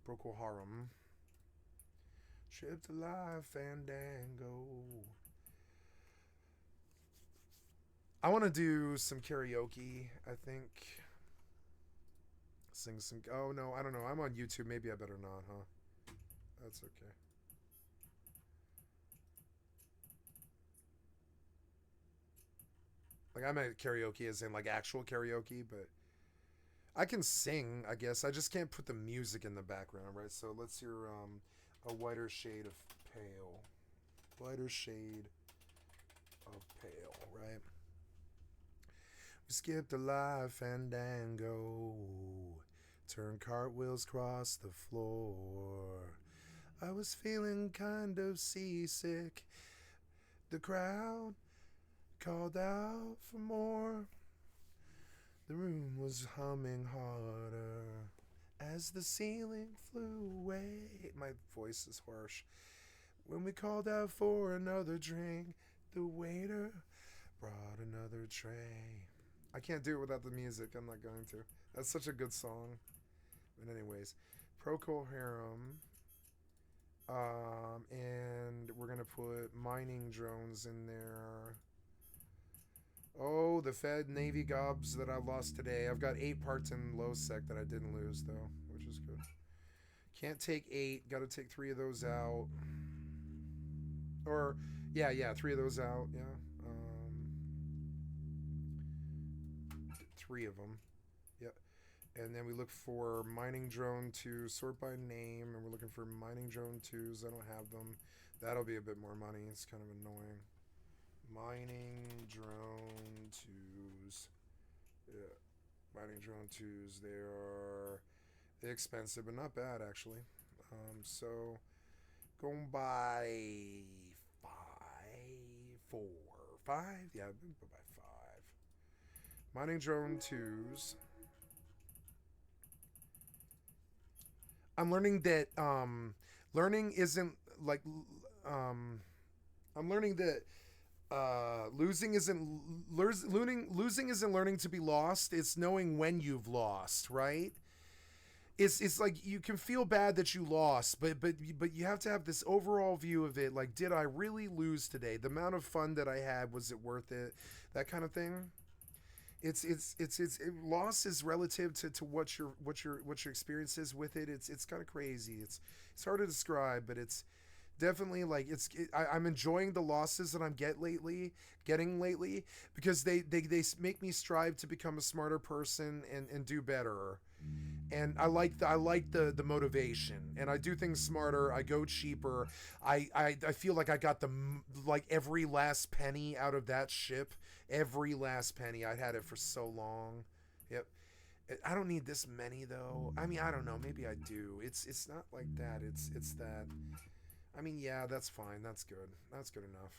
Procol Harum. Shipped alive, Fandango. I want to do some karaoke, I think. Sing some. Oh, no, I don't know. I'm on YouTube. Maybe I better not, huh? That's okay. Like, I meant karaoke as in, like, actual karaoke, but I can sing, I guess. I just can't put the music in the background, right? So let's hear a whiter shade of pale. Lighter shade of pale, right? We skipped a live fandango. Turn cartwheels across the floor. I was feeling kind of seasick. The crowd called out for more. The room was humming harder as the ceiling flew away. My voice is harsh. When we called out for another drink, the waiter brought another tray. I can't do it without the music. I'm not going to. That's such a good song. But anyways, Procol Harum. And we're going to put mining drones in there. Oh, the Fed Navy gobs that I lost today. I've got 8 parts in low sec that I didn't lose, though, which is good. Can't take 8. Got to take 3 of those out. Or, yeah, 3 of those out, yeah. 3 of them. Yep. And then we look for mining drone to sort by name, and we're looking for mining drone 2s. I don't have them. That'll be a bit more money. It's kind of annoying. Mining drone 2s. Yeah. Mining drone 2s. They are expensive, but not bad, actually. So, going by 5, 4, 5? Yeah, go by 5. Mining drone 2s. I'm learning that learning isn't like I'm learning that losing isn't learning to be lost. It's knowing when you've lost, right? It's like you can feel bad that you lost, but you have to have this overall view of it. Like, did I really lose today? The amount of fun that I had, was it worth it? That kind of thing. Loss is relative to what your experience is with it. It's kind of crazy. It's hard to describe, but it's definitely like I'm enjoying the losses that I'm getting lately, because they make me strive to become a smarter person and do better. And I like the motivation, and I do things smarter. I go cheaper. I feel like I got like every last penny out of that ship. Every last penny. I'd had it for so long. Yep. I don't need this many though. I mean, I don't know. Maybe I do. It's not like that. It's that. I mean, yeah, that's fine. That's good. That's good enough.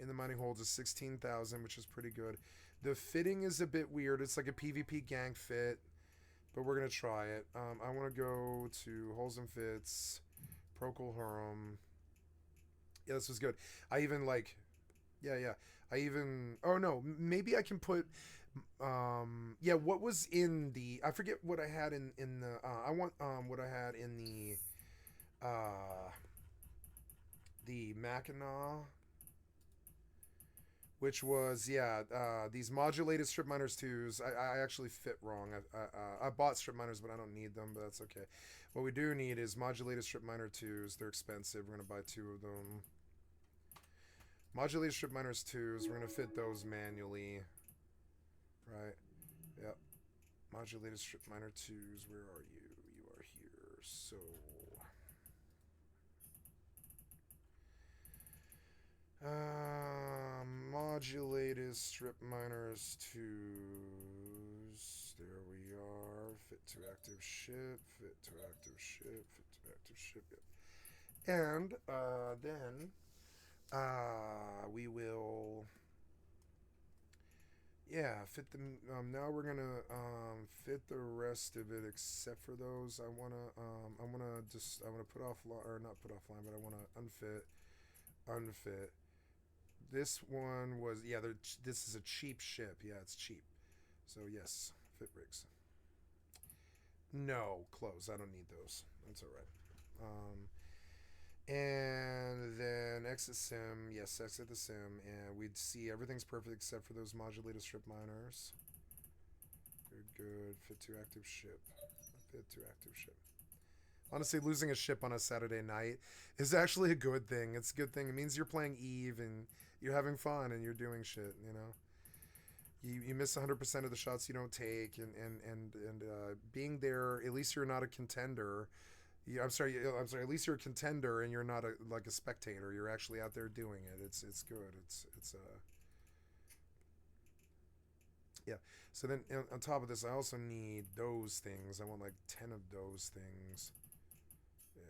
In the mining holds is 16,000, which is pretty good. The fitting is a bit weird. It's like a PvP gank fit, but we're gonna try it. I want to go to holes and fits, Procol Harum. Yeah, this was good. I even like. Yeah. I even. Oh no, maybe I can put. Yeah, what was in the? I forget what I had in the. I want what I had in the Mackinac, which was these modulated strip miners twos. I actually fit wrong. I bought strip miners, but I don't need them. But that's okay. What we do need is modulated strip miner twos. They're expensive. We're gonna buy 2 of them. Modulated strip miners twos. We're gonna fit those manually. Right. Yep. Modulated strip miner twos. Where are you? You are here. So. Modulated strip miners twos. There we are. Fit to active ship. Fit to active ship. Fit to active ship. Yep. And then we will. Yeah, fit the. Now we're gonna fit the rest of it except for those. I wanna put offline, or not put offline, but I wanna unfit. This one was this is a cheap ship. Yeah, it's cheap. So yes, fit rigs. No, close. I don't need those. That's all right. And then exit sim. Yes, exit the sim. And we'd see everything's perfect except for those modulated strip miners. Good, good. Fit to active ship. Fit to active ship. Honestly, losing a ship on a Saturday night is actually a good thing. It's a good thing. It means you're playing EvE and you're having fun and you're doing shit, you know? You miss 100% of the shots you don't take, and being there, at least you're not a contender. I'm sorry. At least you're a contender, and you're not like a spectator. You're actually out there doing it. It's good. It's yeah. So then on top of this, I also need those things. I want like 10 of those things. Yeah,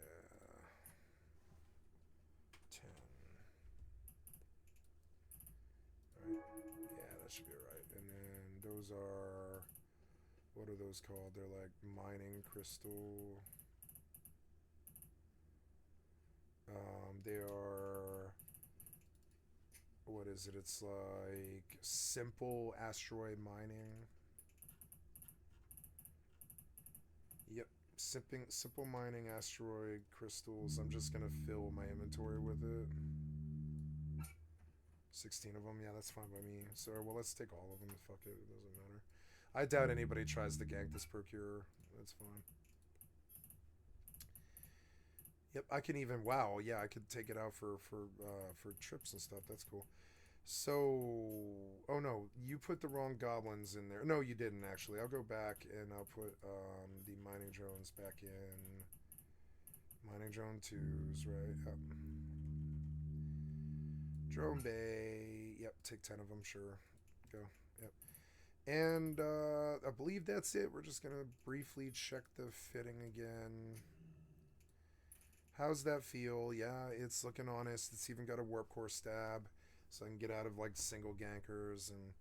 10. All right. Yeah, that should be alright. And then those are, what are those called? They're like mining crystal. They are, what is it? It's like simple asteroid mining. Yep, simple mining asteroid crystals. I'm just gonna fill my inventory with it. 16 of them. Yeah, that's fine by me. So, well, let's take all of them. Fuck it. It doesn't matter. I doubt anybody tries to gank this procurer. That's fine. Yep, I can even. Wow, yeah, I could take it out for trips and stuff. That's cool. So, oh no, you put the wrong goblins in there. No, you didn't actually. I'll go back and I'll put the mining drones back in. Mining drone twos, right? Yep. Drone bay. Yep, take 10 of them. Sure, go. Yep. And I believe that's it. We're just gonna briefly check the fitting again. How's that feel? Yeah, it's looking honest. It's even got a warp core stab, so I can get out of like single gankers and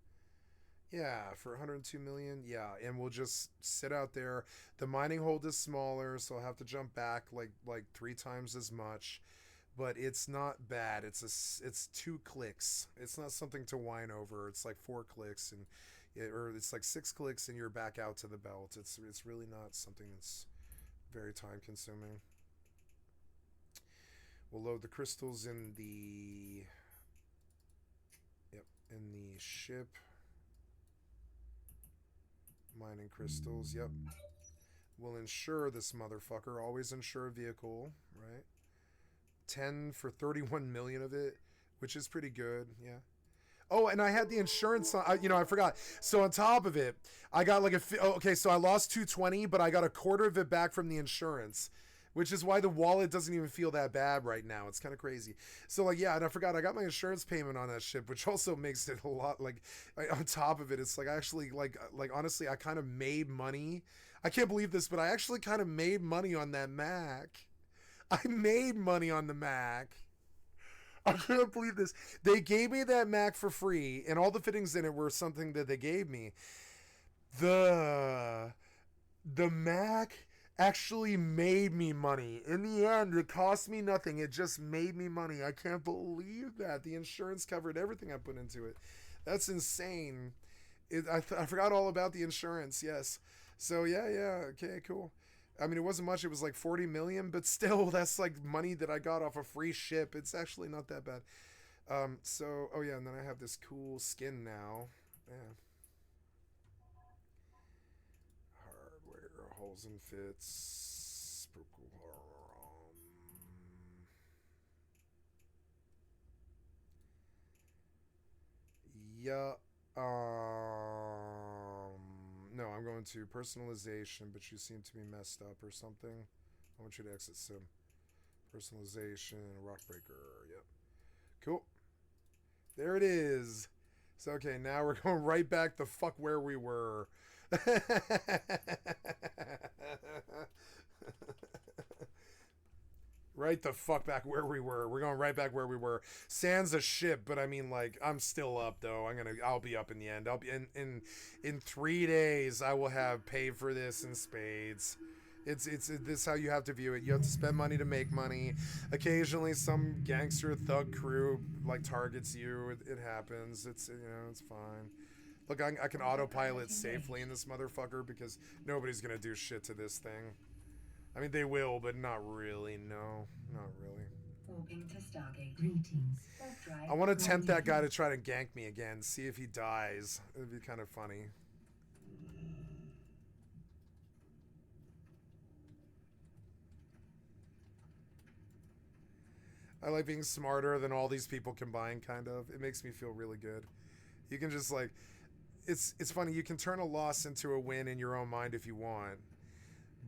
yeah, for 102 million. Yeah, and we'll just sit out there. The mining hold is smaller, so I'll have to jump back like 3 times as much. But it's not bad. It's 2 clicks. It's not something to whine over. It's like 4 clicks or it's like 6 clicks and you're back out to the belt. It's really not something that's very time consuming. We'll load the crystals in the in the ship. Mining crystals, yep. We'll insure this motherfucker. Always insure a vehicle, right? 10 for 31 million of it, which is pretty good, yeah. Oh, and I had the insurance on, I forgot. So on top of it, I got like okay, so I lost 220, but I got a quarter of it back from the insurance, which is why the wallet doesn't even feel that bad right now. It's kind of crazy. So like, yeah, and I forgot I got my insurance payment on that ship, which also makes it a lot like on top of it. It's like I actually like honestly, I kind of made money. I can't believe this, but I actually kind of made money on that Mac. I made money on the Mac. I can't believe this. They gave me that Mac for free, and all the fittings in it were something that they gave me. The Mac actually made me money. In the end, it cost me nothing. It just made me money. I can't believe that. The insurance covered everything I put into it. That's insane. I forgot all about the insurance, yes. So, yeah. Okay, cool. I mean, it wasn't much. It was like 40 million, but still, that's like money that I got off a free ship. It's actually not that bad. So, oh yeah, and then I have this cool skin now. Yeah. Hardware, holes and fits. Yeah. No, I'm going to personalization, but you seem to be messed up or something. I want you to exit sim. Personalization, rock breaker. Yep. Cool. There it is. So okay, now we're going right back the fuck where we were. Right the fuck back where we were. We're going right back where we were. Sans a ship, but I mean, like, I'm still up though. I'll be up in the end. I'll be in 3 days. I will have paid for this in spades. It's this how you have to view it. You have to spend money to make money. Occasionally, some gangster thug crew like targets you. It happens. It's it's fine. Look, I can autopilot safely in this motherfucker because nobody's gonna do shit to this thing. I mean, they will, but not really. No, not really. Warping to Stargate. Greetings. I want to tempt that guy to try to gank me again, see if he dies. It'd be kind of funny. I like being smarter than all these people combined, kind of. It makes me feel really good. You can just like, it's funny. You can turn a loss into a win in your own mind if you want,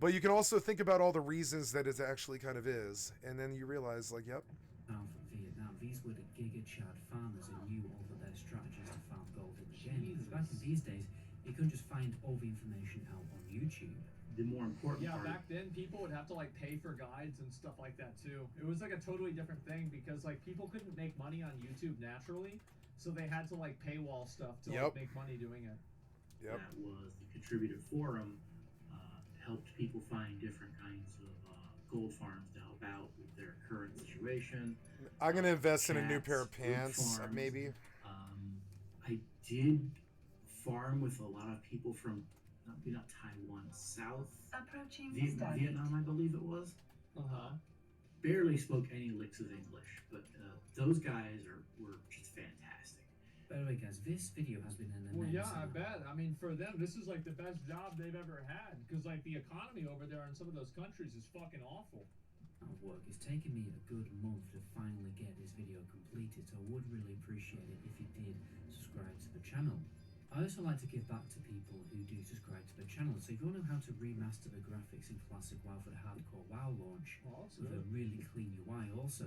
but you can also think about all the reasons that it actually kind of is, and then you realize, like, yep. From Vietnam, these were the Giga Chad farmers who knew all the best strategies to farm gold in the game. Because back in these days, you couldn't just find all the information out on YouTube. The more important part. Back then people would have to like pay for guides and stuff like that too. It was like a totally different thing because like people couldn't make money on YouTube naturally, so they had to like paywall stuff to like make money doing it. That was the contributor forum, helped people find different kinds of gold farms to help out with their current situation. I'm gonna invest in a new pair of pants, maybe. I did farm with a lot of people from not Taiwan, South Vietnam, I believe it was. Barely spoke any licks of English, but those guys were just fantastic. By the way, guys, this video has been an immense. Well, yeah, I bet. I mean, for them, this is like the best job they've ever had because like the economy over there in some of those countries is fucking awful. Of work. It's taken me a good month to finally get this video completed, so I would really appreciate it if you did subscribe to the channel. I also like to give back to people who do subscribe to the channel, so if you want to know how to remaster the graphics in Classic WoW for the hardcore WoW launch with a really clean UI also,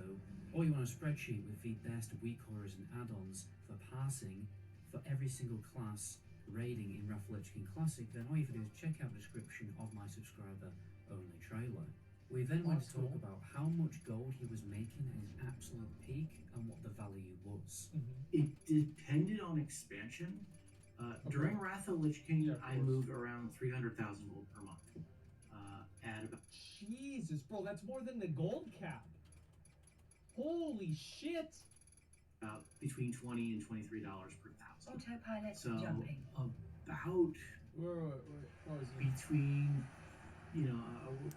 or you want a spreadsheet with the best weak horrors and add-ons for parsing for every single class raiding in Wrath of Lich King Classic, then all you have to do is check out the description of my subscriber only trailer. We then went to talk about how much gold he was making at his absolute peak and what the value was. It depended on expansion. During Wrath of Lich King, I moved around 300,000 gold per month. At about Jesus, bro, that's more than the gold cap. Holy shit! About between $20 and $23 per thousand. Autopilot So jumping. about between,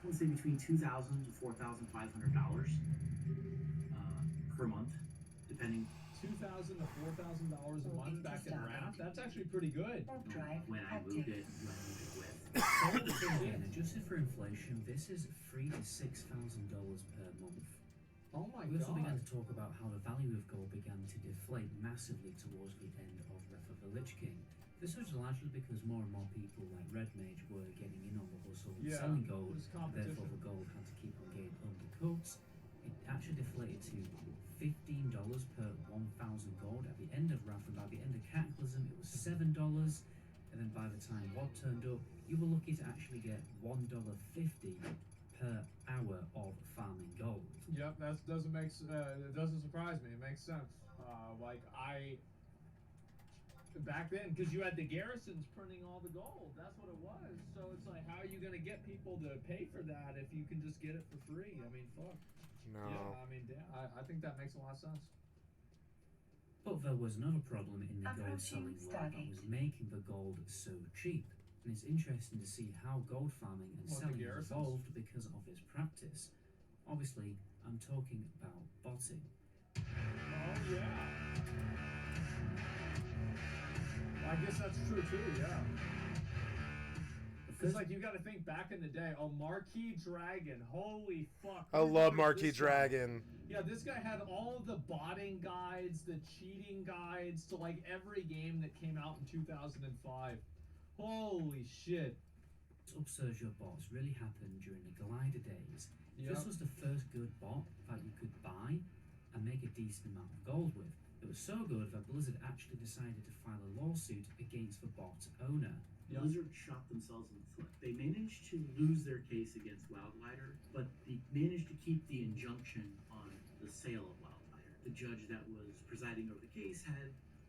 let's say between $2,000 to $4,500 per month, depending. $2,000 to $4,000 a month back in Wrath. That's actually pretty good. When I moved it with. Again, adjusted for inflation, this is $3,000 to $6,000 per month. Oh my god. We also began to talk about how the value of gold began to deflate massively towards the end of Wrath of the Lich King. This was largely because more and more people like Red Mage were getting in on the hustle and selling gold, therefore the gold had to keep on getting undercut. It actually deflated to $15 per 1,000 gold at the end of Wrath, and by the end of Cataclysm it was $7, and then by the time WoD turned up, you were lucky to actually get $1.50 per hour of farming gold. Yep, that doesn't make it doesn't surprise me. It makes sense. Back then, because you had the garrisons printing all the gold, that's what it was. So it's like, how are you gonna get people to pay for that if you can just get it for free? I mean, fuck. No. Yeah, I mean, I think that makes a lot of sense. But there was another problem in the gold selling world that was making the gold so cheap. And it's interesting to see how gold farming and selling has evolved because of this practice. Obviously, I'm talking about botting. Oh, yeah. I guess that's true too, yeah. Because like you got to think back in the day, Marquis Dragon, holy fuck! I love Marquis Dragon. Yeah, this guy had all the botting guides, the cheating guides to like every game that came out in 2005. Holy shit! Upsurge your bots really happened during the Glider days. Yep. This was the first good bot that you could buy and make a decent amount of gold with. It was so good that Blizzard actually decided to file a lawsuit against the bot owner. Blizzard shot themselves in the foot. They managed to lose their case against Wildlighter, but they managed to keep the injunction on the sale of Wildlighter. The judge that was presiding over the case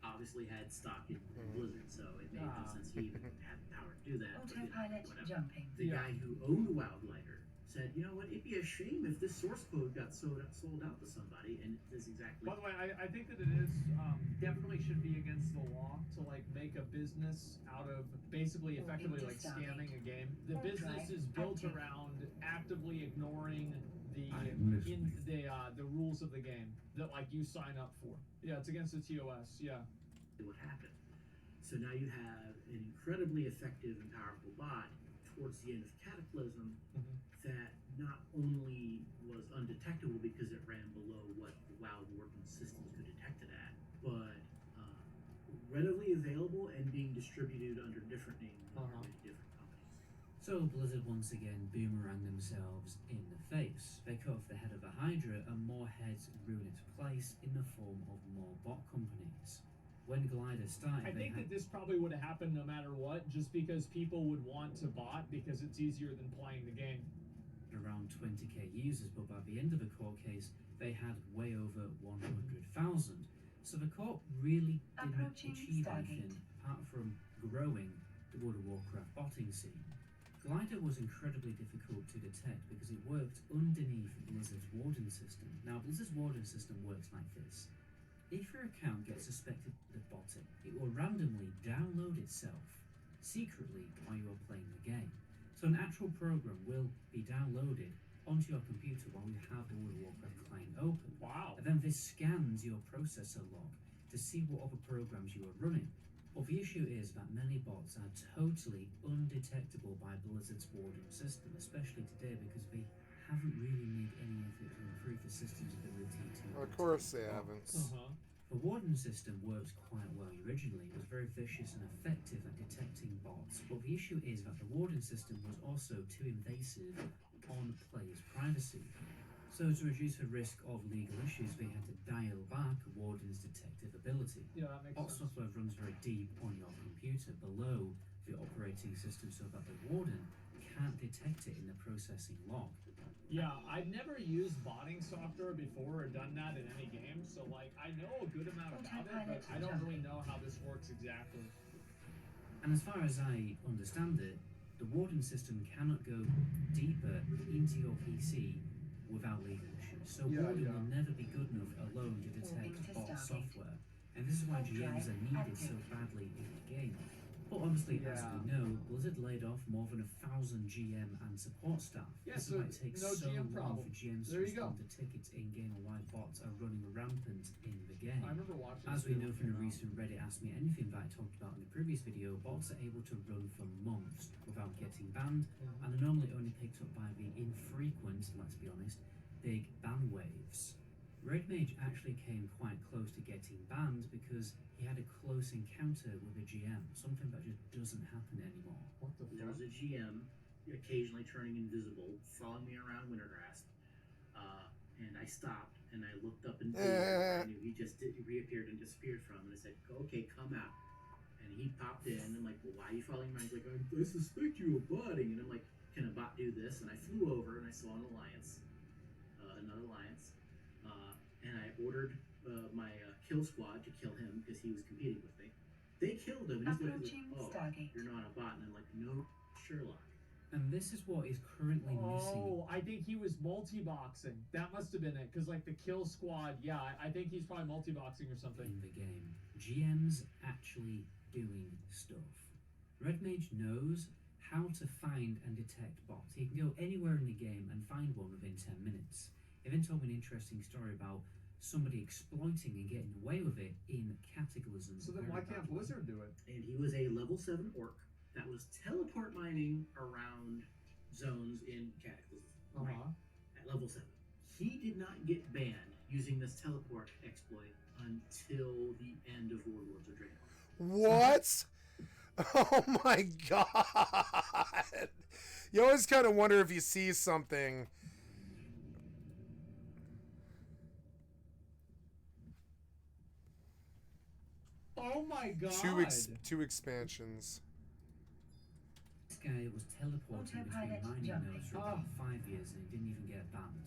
obviously had stock in Blizzard, so it made no sense he even had the power to do that. Autopilot jumping. The guy who owned Wildlighter said, you know what, it'd be a shame if this source code got sold out to somebody, and it is exactly. By the way, I think that it is definitely should be against the law to like make a business out of basically effectively like scamming a game. The business is built around actively ignoring the rules of the game that like you sign up for. Yeah, it's against the TOS. Yeah. What happened? So now you have an incredibly effective and powerful bot towards the end of Cataclysm that not only was undetectable because it ran below what the WoW warden systems could detect it at, but readily available and being distributed under different names by many different companies. So Blizzard once again boomerang themselves in the face. They cut off the head of a Hydra and more heads ruin its place in the form of more bot companies. When Glider started, I think that this probably would have happened no matter what, just because people would want to bot because it's easier than playing the game. Around 20k users, but by the end of the court case, they had way over 100,000. So the court really didn't achieve anything apart from growing the World of Warcraft botting scene. Glider was incredibly difficult to detect because it worked underneath Blizzard's warden system. Now, Blizzard's warden system works like this. If your account gets suspected of botting, it will randomly download itself secretly while you are playing the game. So an actual program will be downloaded onto your computer while you have the World of Warcraft client open. Wow. And then this scans your processor log to see what other programs you are running. But the issue is that many bots are totally undetectable by Blizzard's warden system, especially today because they haven't really made any effort to improve the system's ability to. Of course they haven't. The warden system works quite well originally. It was very vicious and effective at detecting bots, but the issue is that the warden system was also too invasive on players' privacy. So to reduce the risk of legal issues, they had to dial back a warden's detective ability. Yeah, that makes Bot sense. software runs very deep on your computer below the operating system so that the warden can't detect it in the processing log. Yeah, I've never used botting software before or done that in any game, so like I know a good amount about it, but I don't really know how this works exactly. And as far as I understand it, the warden system cannot go deeper into your PC without legal issues. So warden will never be good enough alone to detect bot software. And this is why GMs are needed so badly in the game. But obviously, as we know, Blizzard laid off more than 1,000 GM and support staff. Yeah, this so is why it takes no so GM long problem. for GMs to There you go. respond to tickets in-game and why bots are running rampant in the game. I remember watching As this we video know from the came out. recent Reddit Ask Me Anything that I talked about in the previous video, bots are able to run for months without getting banned, and are normally only picked up by the infrequent, let's be honest, big ban waves. Red Mage actually came quite close to getting banned because he had a close encounter with a GM, something that just doesn't happen anymore. What the There was fuck? a GM occasionally turning invisible, following me around Wintergrass, and I stopped and I looked up and I knew he just reappeared and disappeared from, and I said, "Okay, come out." And he popped in and I'm like, "Well, why are you following me?" He's like, "I suspect you of botting," and I'm like, "Can a bot do this?" And I flew over and I saw another alliance, and I ordered my kill squad to kill him because he was competing with me. They killed him, and he's like, "Oh, you're not a bot," and I'm like, "No, Sherlock." And this is what is currently missing. Oh, I think he was multi-boxing. That must have been it, because like the kill squad, yeah, I think he's probably multi-boxing or something. In the game, GMs actually doing stuff. Red Mage knows how to find and detect bots. He can go anywhere in the game and find one within 10 minutes. He then told me an interesting story about somebody exploiting and getting away with it in Cataclysm. So then why can't Blizzard do it? And he was a level 7 orc that was teleport mining around zones in Cataclysm. Right? At level 7. He did not get banned using this teleport exploit until the end of Warlords of Draenor. What? Oh my god! You always kind of wonder if you see something. Oh my god! Two expansions. This guy was teleporting between mining nodes for about 5 years and he didn't even get banned.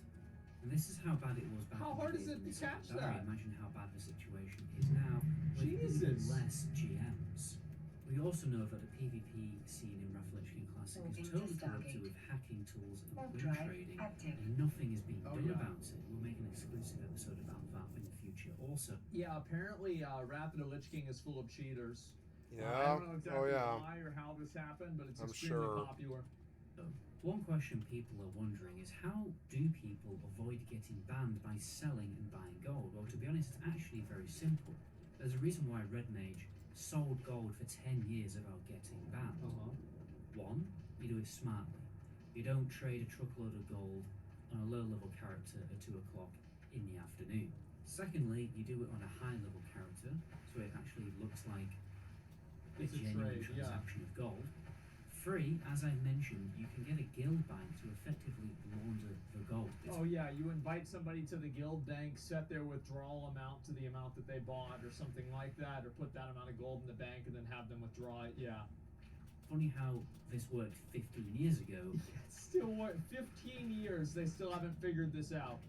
And this is how bad it was back How in hard the is days it when to they catch stopped dying. that? Imagine how bad the situation is now with even Jesus. less GMs. We We also know that the PvP scene in FFXI Classic is Moving to totally corrupted Stargate. with hacking tools and Warp win drive trading, active. and nothing is being Oh, done yeah. about it. We'll make an exclusive episode about that in the future also. Yeah, apparently Wrath of the Lich King is full of cheaters. I Yeah. don't know exactly Oh yeah. why or how this happened, but it's I'm extremely sure. popular. So, one question people are wondering is how do people avoid getting banned by selling and buying gold? Well, to be honest, it's actually very simple. There's a reason why Red Mage sold gold for 10 years without getting banned. One, you do it smartly. You don't trade a truckload of gold on a low-level character at 2 o'clock in the afternoon. Secondly, you do it on a high-level character, so it actually looks like It's a genuine trade, yeah. transaction of gold. 3, as I mentioned, you can get a guild bank to effectively launder the gold. It's Oh yeah, you invite somebody to the guild bank, set their withdrawal amount to the amount that they bought or something like that, or put that amount of gold in the bank and then have them withdraw it. Yeah. funny how this worked 15 years ago, Still what? 15 years, they still haven't figured this out.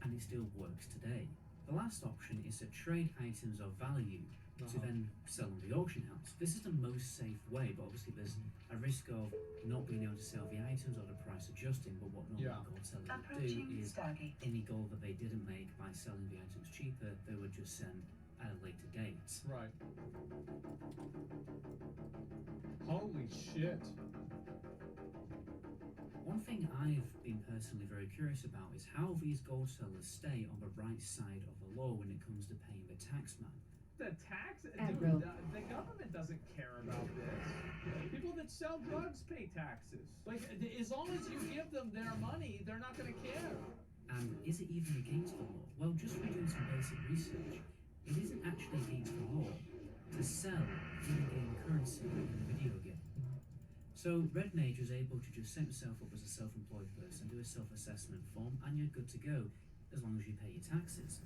and it still works today. The last option is to trade items of value to then sell on the auction house. This is the most safe way, but obviously there's a risk of not being able to sell the items or the price adjusting, but what normal Yeah. gold sellers would do Approaching is Stargate. any gold that they didn't make by selling the items cheaper, they would just send at a later date. Right. Holy shit. One thing I've been personally very curious about is how these gold sellers stay on the right side of the law when it comes to paying the tax man. The tax, dude, Aggro. the government doesn't care about this. People that sell drugs pay taxes. Like, as long as you give them their money, they're not gonna care. And is it even against the law? Well, just from doing some basic research, it isn't actually against the law to sell in-game currency in a video game. So Red Mage was able to just set himself up as a self-employed person, do a self-assessment form, and you're good to go as long as you pay your taxes.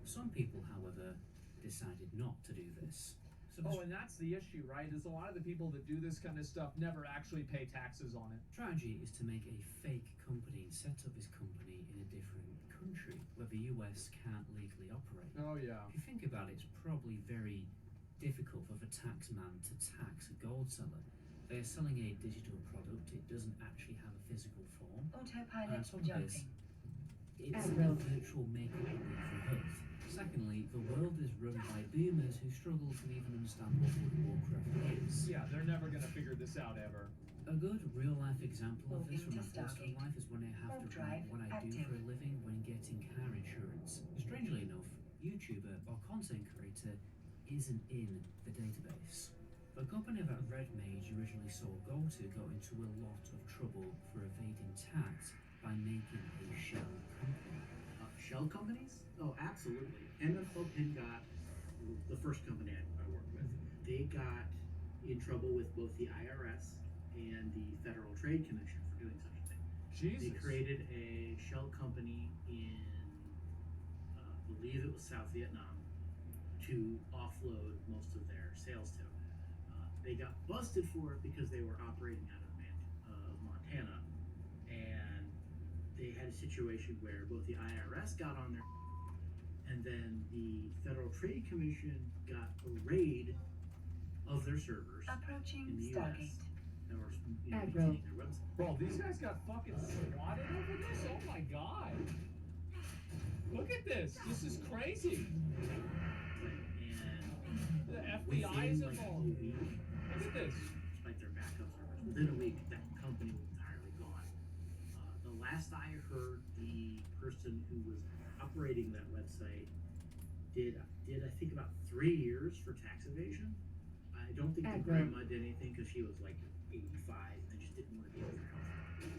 Some people, however, decided not to do this. So the Oh, and that's the issue, right? Is a lot of the people that do this kind of stuff never actually pay taxes on it. strategy is to make a fake company and set up his company in a different country where the US can't legally operate. Oh yeah. If you think about it, it's probably very difficult for the tax man to tax a gold seller. They are selling a digital product, it doesn't actually have a physical form. Autopilot some of this- jumping. It's a Aggro. virtual makeup for health. Secondly, the world is run by boomers who struggle to even understand what World of Warcraft is. Yeah, they're never gonna figure this out ever. A good real life example of this from Moving my to personal Stargate. life is when I have Warp to write drive what I do active. for a living when getting car insurance. Strangely enough, YouTuber or content creator isn't in the database. The company that Red Mage originally sold gold to got into a lot of trouble for evading tax by making a shell company. Shell companies? Oh, absolutely. MMO got the first company I worked with. They got in trouble with both the IRS and the Federal Trade Commission for doing such a thing. Jesus. They created a shell company in, I believe it was South Vietnam, to offload most of their sales to. They got busted for it because they were operating out of Montana, and they had a situation where both the IRS got on their and then the Federal Trade Commission got a raid of their servers Approaching in the Stargate. US that were Aggro. maintaining their website. Bro, these guys got fucking swatted over this? Oh my god. Look at this. This is crazy. And The FBI is within like a involved. week, Look at this. like their backup servers, within a week, that company was entirely gone. The last I heard, the person who was operating that website did I think about 3 years for tax evasion. I don't think the Aggro. grandma did anything because she was like 85 and just didn't want to deal with her health.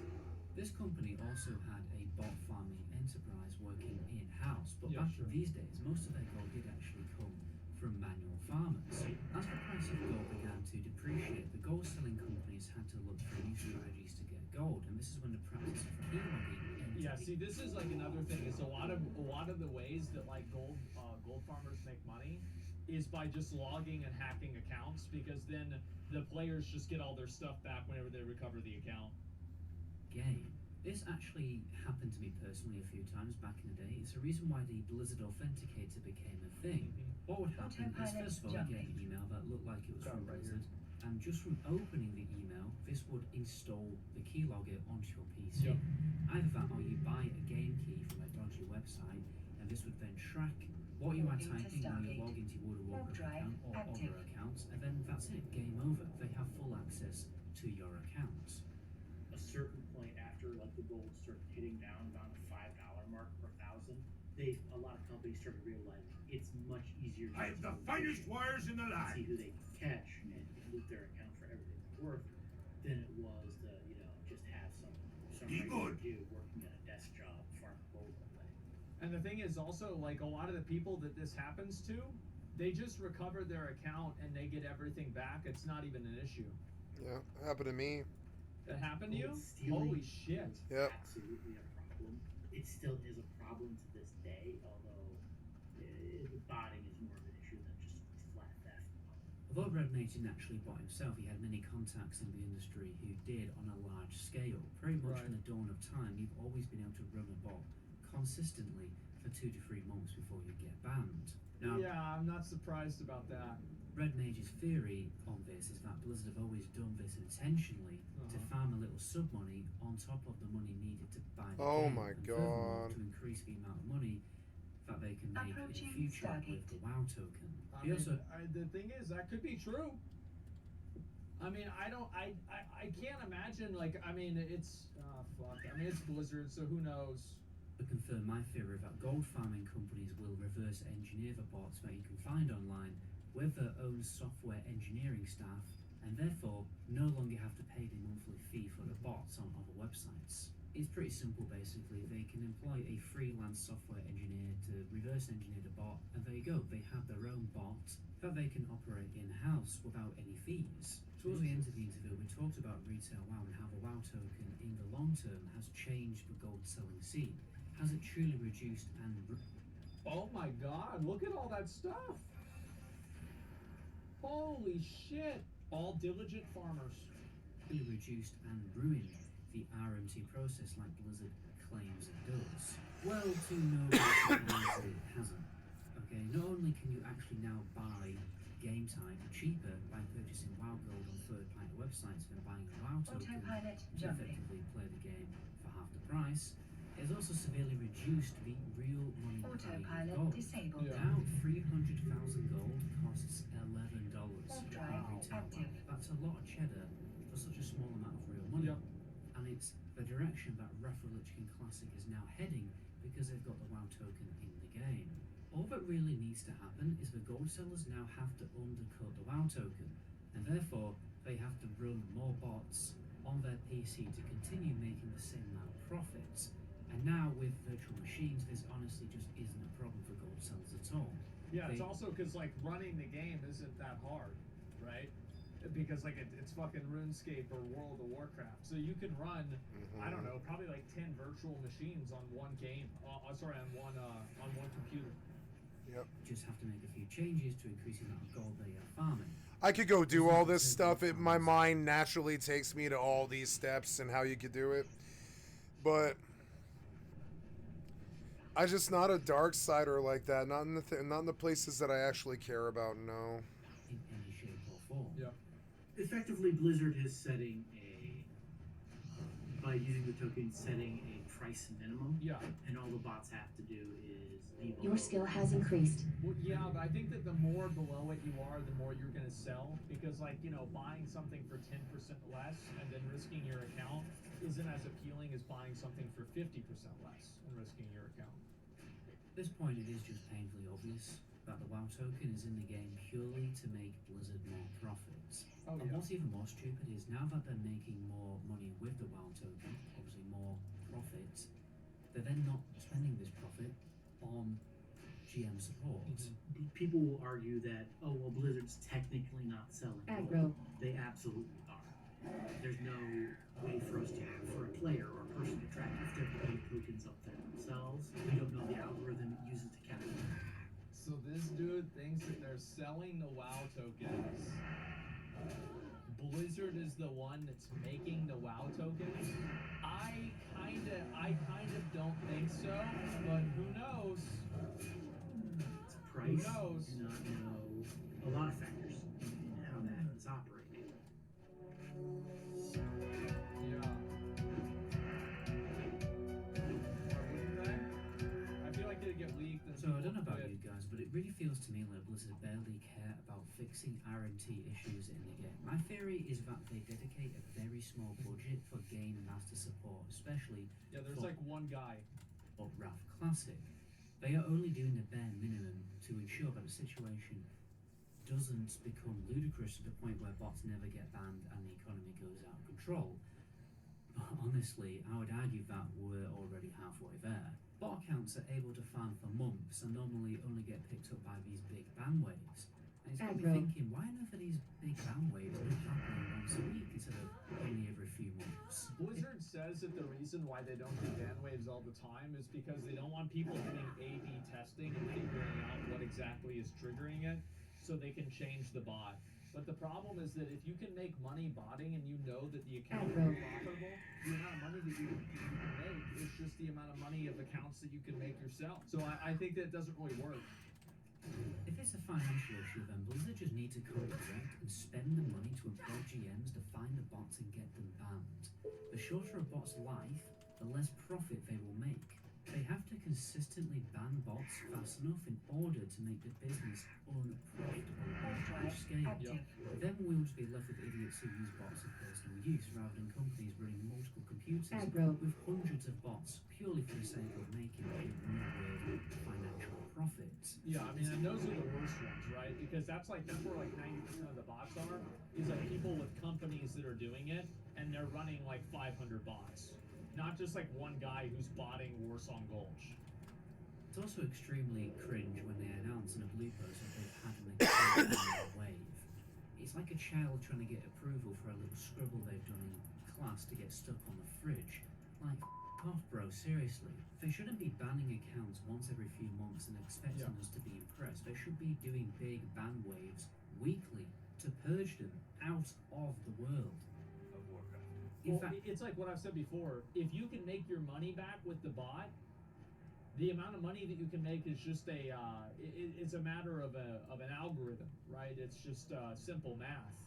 This company also had a bot farming enterprise working in-house, but Yeah, back sure. these days, most of their gold did actually come from manual farmers. As the price of gold began to depreciate, the gold selling companies had to look for new strategies to get gold, and this is when the practice of keylogging entered. Yeah, see, this is like another thing. Is a lot of the ways that like gold farmers make money is by just logging and hacking accounts, because then the players just get all their stuff back whenever they recover the account. Game. This actually happened to me personally a few times back in the day. It's the reason why the Blizzard Authenticator became a thing. What would happen is, Autopilot first of all, you get an jumping. email that looked like it was Got from it right Blizzard. and just from opening the email, this would install the keylogger onto your PC. Yep. Either that or you buy a game key from a dodgy website, and this would then track what you are typing when you log into your World of Warcraft account or other accounts, and then that's it, game over. They have full access to your accounts. A certain point after like the gold started hitting down around the $5 mark per thousand, a lot of companies started realizing it's much easier I have the finest wires in the to land. see who they can catch and loot their account for everything it's worth than it was to, just have some Be regular good. dude working at a desk job farming gold all day. And the thing is also, like, a lot of the people that this happens to, they just recover their account and they get everything back. It's not even an issue. Yeah, happened to me. That happened to you? Gold stealing Holy shit. is Yep. absolutely a problem. It still is a problem to this day, although the botting is more of an issue than just flat theft. Although Red Mage didn't actually bot himself, he had many contacts in the industry who did on a large scale. Very much from the dawn of time, you've always been able to run a bot consistently for 2 to 3 months before you get banned. Now, Yeah, I'm not surprised about that. Red Mage's theory on this is that Blizzard have always done this intentionally to farm a little sub money on top of the money needed to buy the Oh game, my and furthermore, God. to increase the amount of money that they can make in the future with the WoW token. I He mean, also, the thing is, that could be true. I mean, I can't imagine, like, I mean, it's, fuck. I mean, it's Blizzard, so who knows? to confirm my theory that gold farming companies will reverse engineer the bots that you can find online with their own software engineering staff, and therefore no longer have to pay the monthly fee for the bots on other websites. It's pretty simple basically. They can employ a freelance software engineer to reverse engineer the bot, and there you go, they have their own bot that they can operate in-house without any fees. Towards the end of the interview, we talked about retail WoW and how the WoW token in the long term has changed the gold selling scene. Has it truly reduced and Oh my god, look at all that stuff! Holy shit! All diligent farmers. really reduced and ruined the RMT process like Blizzard claims it does? Well, to no extent it hasn't. Okay, not only can you actually now buy game time cheaper by purchasing WoW Gold on third-party websites than buying a WoW token Autopilot to jumping. effectively play the game for half the price, it has also severely reduced the real money value of Autopilot gold. disabled. Yeah. Now 300,000 gold costs $11 Warp on drive retail active. WoW. That's a lot of cheddar for such a small amount of real money. Yep. And it's the direction that Wrath of Lich King Classic is now heading because they've got the WoW token in the game. All that really needs to happen is the gold sellers now have to undercut the WoW token, and therefore they have to run more bots on their PC to continue making the same amount of profits. And now with virtual machines, this honestly just isn't a problem for gold sellers at all. Yeah, it's They- also because, like, running the game isn't that hard, right? Because, like, it's fucking RuneScape or World of Warcraft. So you can run, I don't know, probably like 10 virtual machines on one game. On one computer. Yep. Just have to make a few changes to increase the amount of gold they are farming. I could go do all this stuff. My mind naturally takes me to all these steps and how you could do it. But I'm just not a dark sider like that. Not in not in the places that I actually care about. No. In any shape or form. Yeah. Effectively, Blizzard is setting by using the token, setting a price minimum, Yeah. and all the bots have to do is be below. Your skill has increased. Well, yeah, but I think that the more below it you are, the more you're going to sell. Because, like, you know, buying something for 10% less and then risking your account isn't as appealing as buying something for 50% less and risking your account. At this point, it is just painfully obvious that the WoW token is in the game purely to make Blizzard more profits. Oh, And yeah. what's even more stupid is now that they're making more money with the WoW token, obviously more profit, they're then not spending this profit on GM support. People will argue that, oh, well, Blizzard's technically not selling gold. Aggro. They absolutely are. There's no way for us to, for a player or a person to track if they're putting tokens up there themselves. We don't know the algorithm it uses to calculate. So this dude thinks that they're selling the WoW tokens. Blizzard is the one that's making the WoW tokens. I kind of don't think so, but who knows? It's price. Who knows? We do not know a lot of factors in how that is operating. don't know about you guys, but it really feels to me like Blizzard barely care about fixing R&T issues in the game. My theory is that they dedicate a very small budget for game master support, especially there's for like one guy. Wrath Classic. They are only doing the bare minimum to ensure that the situation doesn't become ludicrous to the point where bots never get banned and the economy goes out of control. But honestly, I would argue that we're already halfway there. Bot accounts are able to farm for months and normally only get picked up by these big ban waves. And it's got me thinking, why on earth are these big ban waves not happening once a week instead of only every few months? Blizzard says that the reason why they don't do ban waves all the time is because they don't want people doing A/B testing and figuring out what exactly is triggering it, so they can change the bot. But the problem is that if you can make money botting and you know that the account is profitable, the amount of money that you can make is just the amount of money of accounts that you can make yourself. So I think that doesn't really work. If it's a financial issue, then Blizzard just need to come correct and spend the money to employ GMs to find the bots and get them banned. The shorter a bot's life, the less profit they will make. They have to consistently ban bots fast enough in order to make the business unprofitable on a large scale. Then we'll just be left with idiots who use bots for personal use rather than companies running multiple computers with hundreds of bots purely for the sake of making a weird financial profit. Yeah, I mean, and those are the worst ones, right? Because that's where like 90% of the bots are, is like people with companies that are doing it, and they're running like 500 bots. Not just like one guy who's botting Warsong Gulch. It's also extremely cringe when they announce in a blue post that they've had an account wave. It's like a child trying to get approval for a little scribble they've done in class to get stuck on the fridge. Like, off, bro, seriously. They shouldn't be banning accounts once every few months and expecting us to be impressed. They should be doing big ban waves weekly to purge them out of the world. Well, it's like what I've said before. If you can make your money back with the bot, the amount of money that you can make is just it's a matter of an algorithm, right? It's just simple math.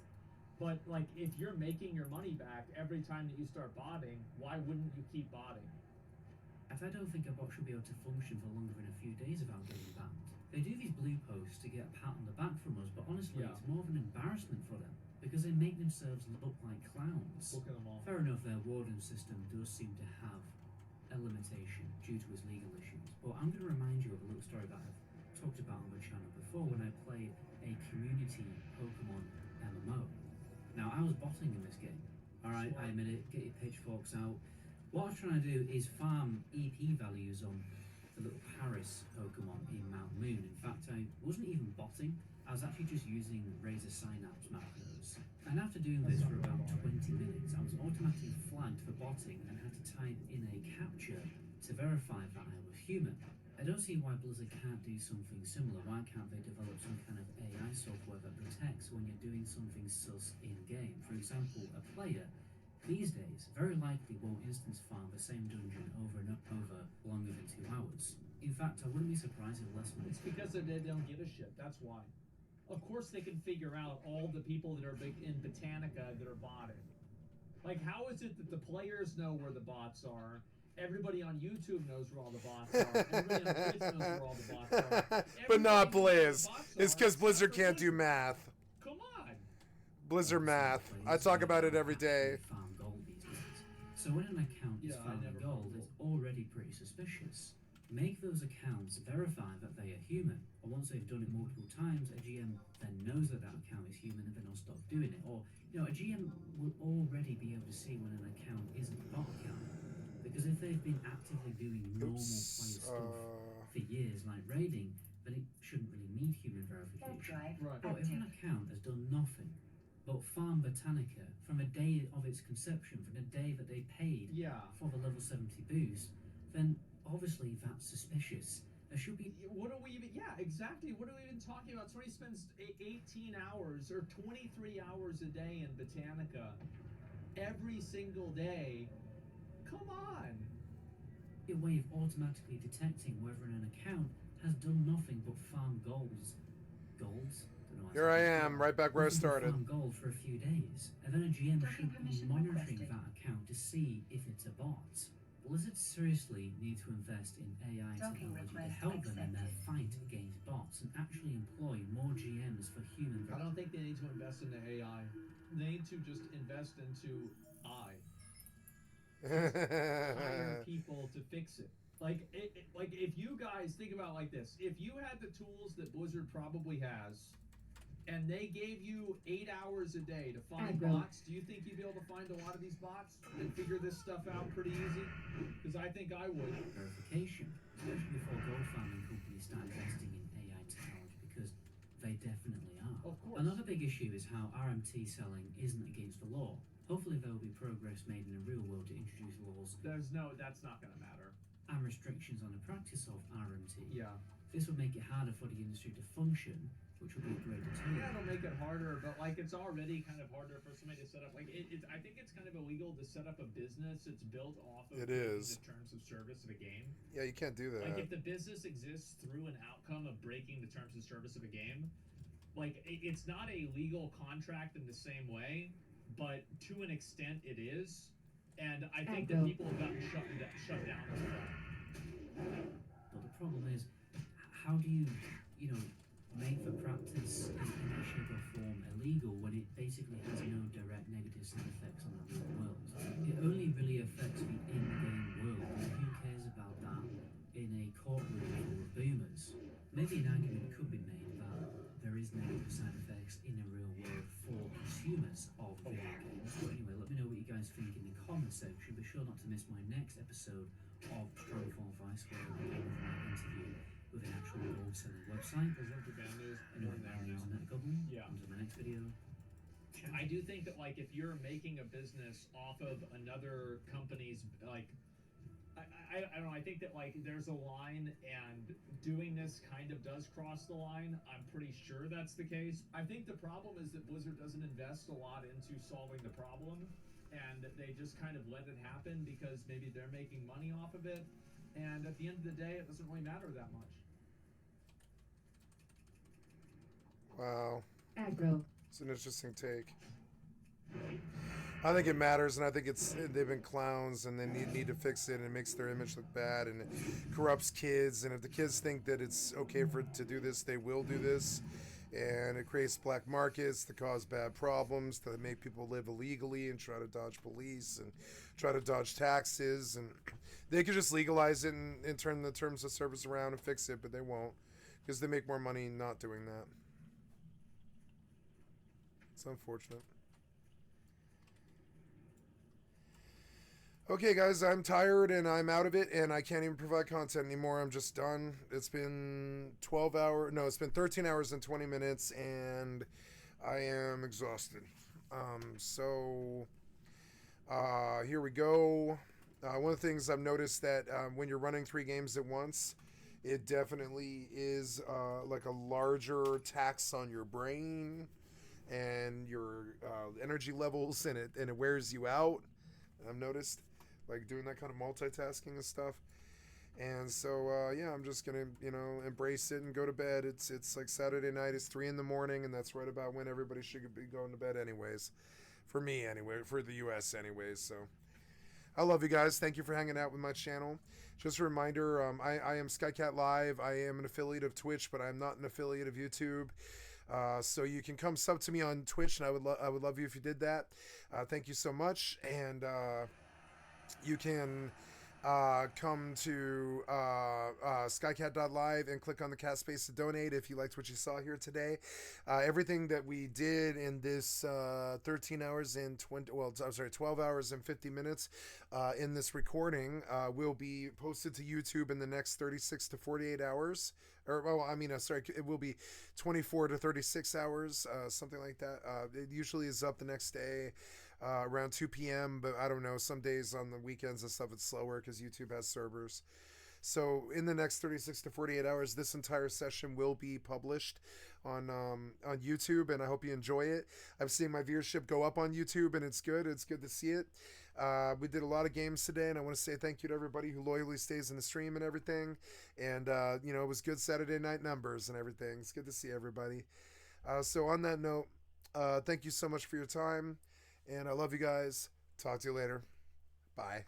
But like, if you're making your money back every time that you start botting, why wouldn't you keep botting? I don't think a bot should be able to function for longer than a few days without getting banned. They do these blue posts to get a pat on the back from us, but honestly, it's more of an embarrassment for them, because they make themselves look like clowns. Look at them all. Fair enough, their warden system does seem to have a limitation due to its legal issues, but I'm going to remind you of a little story that I've talked about on the channel before when I played a community Pokemon MMO. Now, I was botting in this game. Alright, I admit it, get your pitchforks out. What I was trying to do is farm EP values on the little Paris Pokemon in Mount Moon. In fact, I wasn't even botting, I was actually just using Razor Synapse macros. And after doing this for about 20 minutes, I was automatically flagged for botting and had to type in a captcha to verify that I was human. I don't see why Blizzard can't do something similar. Why can't they develop some kind of AI software that detects when you're doing something sus in-game? For example, a player these days very likely won't instance farm the same dungeon over and over longer than 2 hours. In fact, I wouldn't be surprised if less than... It's because they don't give a shit, that's why. Of course they can figure out all the people that are big in Botanica that are botting. Like, how is it that the players know where the bots are? Everybody on YouTube knows where all the bots are. Everybody on Twitch knows where all the bots are. But not Blizz. It's because Blizzard can't do math. Come on. Blizzard math. I talk about it every day. Farm gold these days. So when an account is farming gold, it's already pretty suspicious. Make those accounts verify that they are human, or once they've done it multiple times, a GM then knows that that account is human and then they'll stop doing it. Or, you know, a GM will already be able to see when an account isn't a bot account. Because if they've been actively doing normal player stuff for years, like raiding, then it shouldn't really need human verification. Right. But if an account has done nothing but farm Botanica from a day of its conception, from the day that they paid for the level 70 boost, then obviously that's suspicious. There should be... What are we even... Yeah, exactly. What are we even talking about? Somebody spends 18 hours or 23 hours a day in Botanica every single day. Come on. A way of automatically detecting whether an account has done nothing but farm golds. Golds? Here I am, right back where I started. Farm gold for a few days, and then a GM should be monitoring that account to see if it's a bot. Blizzard seriously need to invest in AI Docking technology to request help them in their accepted. fight against bots and actually employ more GMs for human. I don't think they need to invest into AI. They need to just invest into hire people to fix it. Like like if you guys think about it like this, if you had the tools that Blizzard probably has, and they gave you 8 hours a day to find bots, do you think you'd be able to find a lot of these bots and figure this stuff out pretty easy? Because I think I would. Verification, especially before gold farming companies start investing in AI technology, because they definitely are. Of course. Another big issue is how RMT selling isn't against the law. Hopefully there will be progress made in the real world to introduce laws That's not going to matter. and restrictions on the practice of RMT. Yeah. This would make it harder for the industry to function, which would be a great deterrent. Yeah, it'll make it harder, but like it's already kind of harder for somebody to set up. Like I think it's kind of illegal to set up a business that's built off of It is. the terms of service of a game. Yeah, you can't do that. Like if the business exists through an outcome of breaking the terms of service of a game, like it's not a legal contract in the same way, but to an extent it is. And I think that people have gotten shut down for that. But the problem is, how do you make the practice in any shape or form illegal when it basically has no direct negative side effects on the real world? It only really affects the in-game world, and who cares about that in a courtroom full of boomers? Maybe an argument could be made that there is negative side effects in the real world for consumers of video games. But anyway, let me know what you guys think in the comment section. Be sure not to miss my next episode of Strongfall Vice, where I'll begin with my interview with an actual gold selling website. There's room for bad news. And More than news now. on that goblin. Yeah. Until my next video. I do think that like if you're making a business off of another company's like I don't know, I think that like there's a line and doing this kind of does cross the line. I'm pretty sure that's the case. I think the problem is that Blizzard doesn't invest a lot into solving the problem, and they just kind of let it happen because maybe they're making money off of it, and at the end of the day it doesn't really matter that much. Wow. Aggro. It's an interesting take. I think it matters, and I think they've been clowns, and they need to fix it, and it makes their image look bad, and it corrupts kids. And if the kids think that it's okay for it to do this, they will do this, and it creates black markets that cause bad problems, that make people live illegally and try to dodge police and try to dodge taxes. And they could just legalize it and turn the terms of service around and fix it, but they won't, because they make more money not doing that. It's unfortunate. Okay, guys, I'm tired and I'm out of it, and I can't even provide content anymore. I'm just done. It's been 13 hours and 20 minutes, and I am exhausted. Here we go. One of the things I've noticed that when you're running 3 games at once, it definitely is like a larger tax on your brain and your energy levels, and it wears you out. I've noticed, like doing that kind of multitasking and stuff. And so yeah, I'm just gonna embrace it and go to bed. It's like Saturday night. It's 3 a.m, and that's right about when everybody should be going to bed anyways. For me anyway, for the US anyways. So I love you guys. Thank you for hanging out with my channel. Just a reminder, I am skycat.live. I am an affiliate of Twitch, but I'm not an affiliate of YouTube. So you can come sub to me on Twitch, and I would love you if you did that. Thank you so much, and you can come to skycat.live and click on the cat space to donate if you liked what you saw here today. Everything that we did in this 12 hours and 50 minutes in this recording will be posted to YouTube in the next 36 to 48 hours. It will be 24 to 36 hours, something like that. It usually is up the next day around 2 p.m., but I don't know, some days on the weekends and stuff it's slower because YouTube has servers. So in the next 36 to 48 hours, this entire session will be published on YouTube, and I hope you enjoy it. I've seen my viewership go up on YouTube, and it's good. It's good to see it. We did a lot of games today, and I want to say thank you to everybody who loyally stays in the stream and everything. And, it was good Saturday night numbers and everything. It's good to see everybody. So on that note, thank you so much for your time, and I love you guys. Talk to you later. Bye.